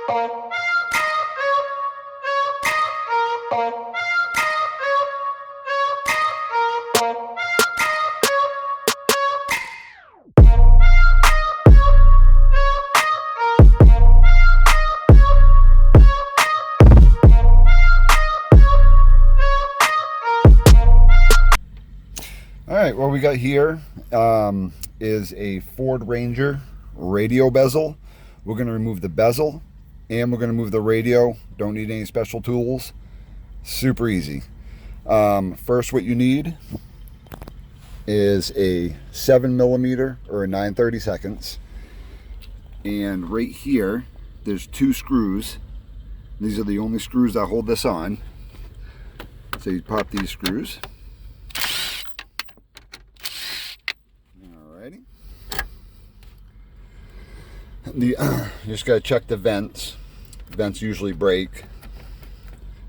All right, what we got here is a Ford Ranger radio bezel. We're going to remove the bezel and we're going to move the radio. Don't need any special tools. Super easy. First, what you need is a 7mm or a 9/32. And right here, there's 2 screws. These are the only screws that hold this on. So you pop these screws. You just got to check the vents. Vents usually break,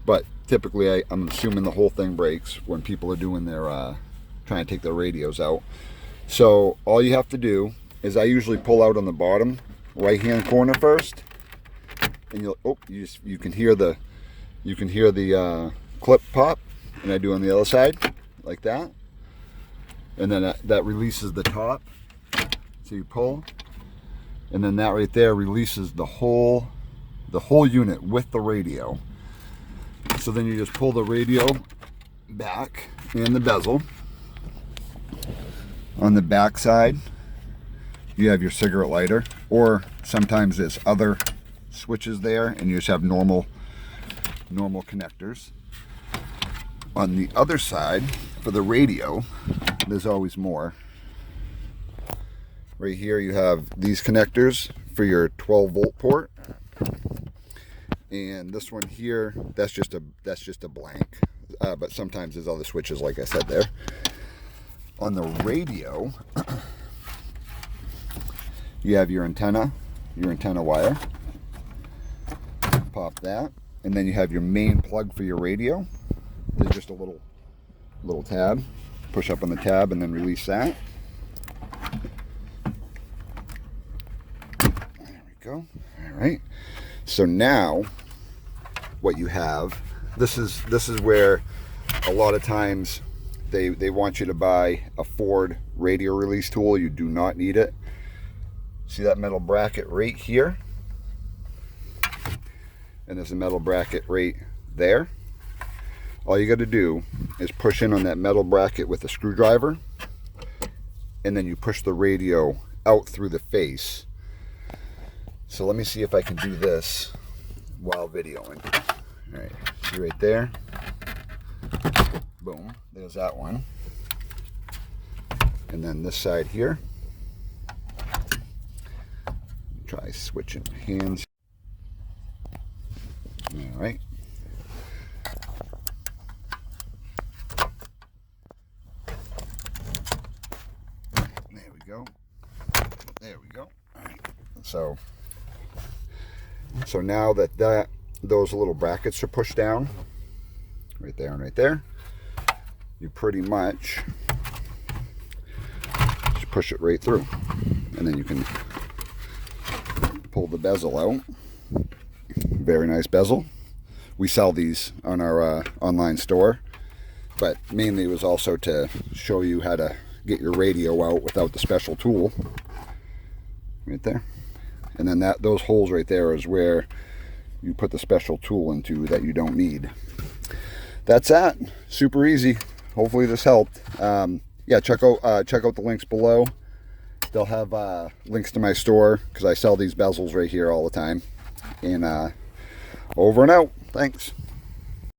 but typically I'm assuming the whole thing breaks when people are doing their trying to take their radios out. So all you have to do is, I usually pull out on the bottom right hand corner first, and you can hear the clip pop, and I do on the other side like that, and then that releases the top. So you pull. And then that right there releases the whole unit with the radio. So then you just pull the radio back and the bezel. On the back side, you have your cigarette lighter, or sometimes there's other switches there and you just have normal connectors. On the other side, for the radio, there's always more. Right here you have these connectors for your 12-volt port, and this one here, that's just a blank, but sometimes there's other switches like I said there. On the radio, you have your antenna wire. Pop that, and then you have your main plug for your radio. There's just a little tab. Push up on the tab and then release that. Go. All right, so now what you have, this is where a lot of times they want you to buy a Ford radio release tool. You do not need it. See that metal bracket right here, and there's a metal bracket right there. All you got to do is push in on that metal bracket with a screwdriver, and then you push the radio out through the face. So let me see if I can do this while videoing. All right, see right there? Boom, there's that one. And then this side here. Try switching hands. All right. There we go. There we go. All right. So now that those little brackets are pushed down, right there and right there, you pretty much just push it right through, and then you can pull the bezel out. Very nice bezel. We sell these on our online store, but mainly it was also to show you how to get your radio out without the special tool. Right there. And then those holes right there is where you put the special tool into that you don't need. That's that. Super easy. Hopefully this helped. Yeah, check out the links below. They'll have links to my store because I sell these bezels right here all the time. And over and out. Thanks.